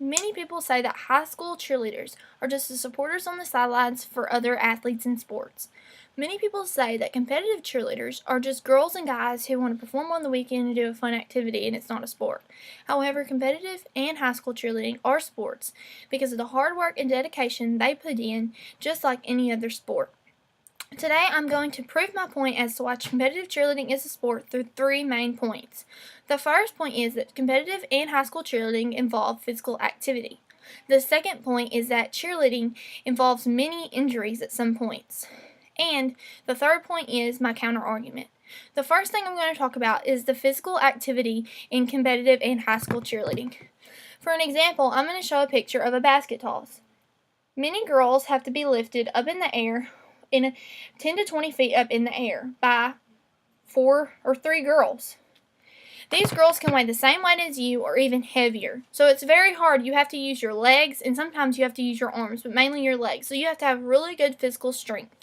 Many people say that high school cheerleaders are just the supporters on the sidelines for other athletes in sports. Many people say that competitive cheerleaders are just girls and guys who want to perform on the weekend and do a fun activity and it's not a sport. However, competitive and high school cheerleading are sports because of the hard work and dedication they put in, just like any other sport. Today, I'm going to prove my point as to why competitive cheerleading is a sport through 3 main points. The first point is that competitive and high school cheerleading involve physical activity. The second point is that cheerleading involves many injuries at some points. And the third point is my counter argument. The first thing I'm going to talk about is the physical activity in competitive and high school cheerleading. For an example, I'm going to show a picture of a basket toss. Many girls have to be lifted up in the air in 10 to 20 feet up in the air by 4 or 3 girls. These girls can weigh the same weight as you or even heavier. So it's very hard. You have to use your legs and sometimes you have to use your arms, but mainly your legs. So you have to have really good physical strength.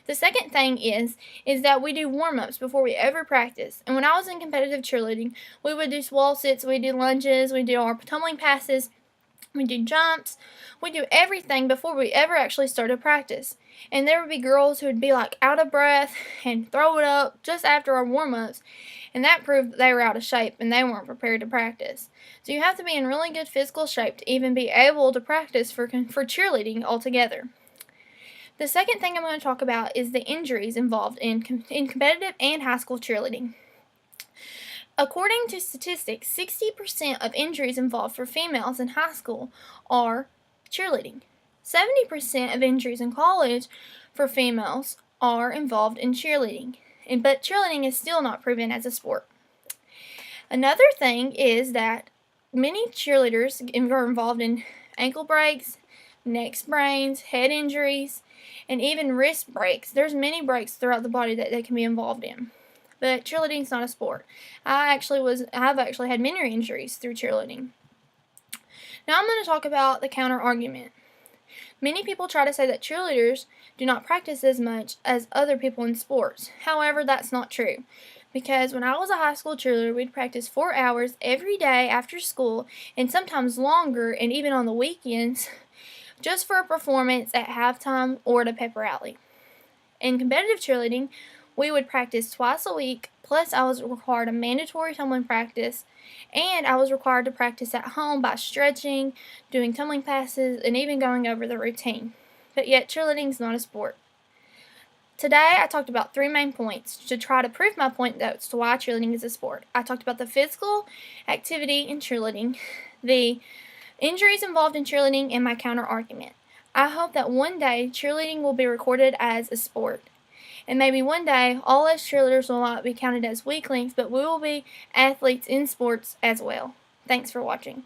The second thing is that we do warm-ups before we ever practice. And when I was in competitive cheerleading, we would do wall sits, we do lunges, we do our tumbling passes, we do jumps, we do everything before we ever actually started practice. And there would be girls who would be like out of breath and throw it up just after our warm-ups. And that proved that they were out of shape and they weren't prepared to practice. So you have to be in really good physical shape to even be able to practice for cheerleading altogether. The second thing I'm going to talk about is the injuries involved in competitive and high school cheerleading. According to statistics, 60% of injuries involved for females in high school are cheerleading. 70% of injuries in college for females are involved in cheerleading, but cheerleading is still not proven as a sport. Another thing is that many cheerleaders are involved in ankle breaks, neck sprains, head injuries, and even wrist breaks. There's many breaks throughout the body that they can be involved in. But cheerleading is not a sport. I've actually had many injuries through cheerleading. Now I'm going to talk about the counter argument. Many people try to say that cheerleaders do not practice as much as other people in sports. However, that's not true. Because when I was a high school cheerleader, we'd practice 4 hours every day after school, and sometimes longer, and even on the weekends, just for a performance at halftime or at a pep rally. In competitive cheerleading, we would practice twice a week, plus I was required a mandatory tumbling practice, and I was required to practice at home by stretching, doing tumbling passes, and even going over the routine. But yet, cheerleading is not a sport. Today, I talked about 3 main points to try to prove my point as to why cheerleading is a sport. I talked about the physical activity in cheerleading, the injuries involved in cheerleading, and my counter argument. I hope that one day cheerleading will be recorded as a sport. And maybe one day, all us cheerleaders will not be counted as weaklings, but we will be athletes in sports as well. Thanks for watching.